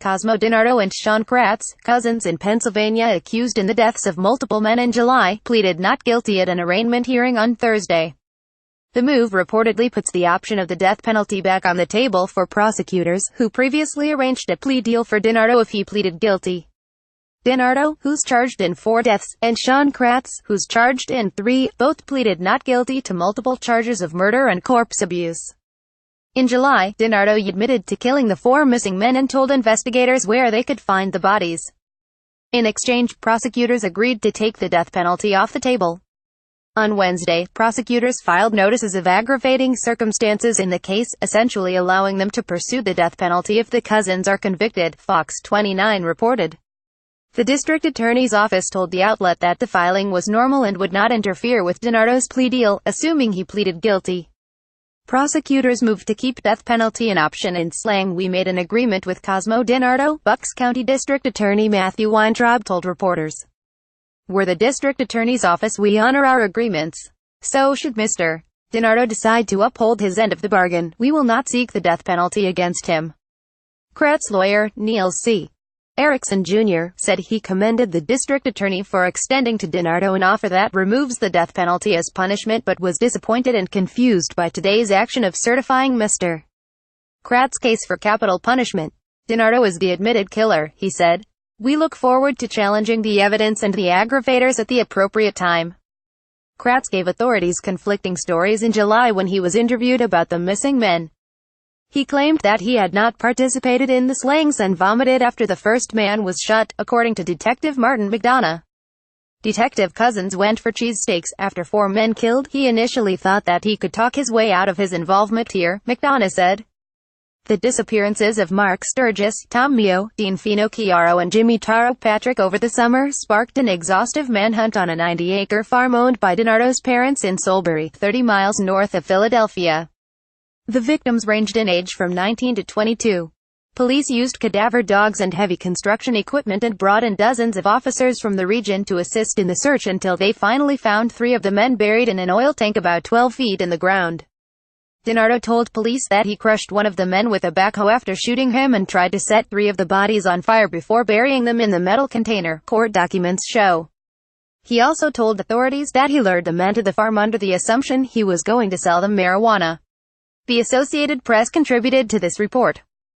Cosmo, DiNardo and Sean Kratz, cousins in Pennsylvania accused in the deaths of multiple men in July, pleaded not guilty at an arraignment hearing on Thursday. The move reportedly puts the option of the death penalty back on the table for prosecutors, who previously arranged a plea deal for DiNardo if he pleaded guilty. DiNardo, who's charged in 4 deaths, and Sean Kratz, who's charged in 3, both pleaded not guilty to multiple charges of murder and corpse abuse. In July, DiNardo admitted to killing the 4 missing men and told investigators where they could find the bodies. In exchange, prosecutors agreed to take the death penalty off the table. On Wednesday, prosecutors filed notices of aggravating circumstances in the case, essentially allowing them to pursue the death penalty if the cousins are convicted, Fox 29 reported. The district attorney's office told the outlet that the filing was normal and would not interfere with DiNardo's plea deal, assuming he pleaded guilty. Prosecutors moved to keep death penalty an option. In slang, "We made an agreement with Cosmo DiNardo," Bucks County District Attorney Matthew Weintraub told reporters. "We're the district attorney's office. We honor our agreements. So should Mr. DiNardo decide to uphold his end of the bargain, we will not seek the death penalty against him." Kratz lawyer, Neil C. Erickson Jr., said he commended the district attorney for extending to DiNardo an offer that removes the death penalty as punishment, but was disappointed and confused by today's action of certifying Mr. Kratz's case for capital punishment. "DiNardo is the admitted killer," he said. "We look forward to challenging the evidence and the aggravators at the appropriate time." Kratz gave authorities conflicting stories in July when he was interviewed about the missing men. He claimed that he had not participated in the slayings and vomited after the first man was shot, according to Detective Martin McDonough. Detective Cousins went for cheesesteaks after 4 men killed. He initially thought that he could talk his way out of his involvement here, McDonough said. The disappearances of Mark Sturgis, Tom Mio, Dean Finocchiaro and Jimmy Taro Patrick over the summer sparked an exhaustive manhunt on a 90-acre farm owned by DiNardo's parents in Solebury, 30 miles north of Philadelphia. The victims ranged in age from 19 to 22. Police used cadaver dogs and heavy construction equipment and brought in dozens of officers from the region to assist in the search until they finally found 3 of the men buried in an oil tank about 12 feet in the ground. DiNardo told police that he crushed one of the men with a backhoe after shooting him and tried to set 3 of the bodies on fire before burying them in the metal container, court documents show. He also told authorities that he lured the men to the farm under the assumption he was going to sell them marijuana. The Associated Press contributed to this report.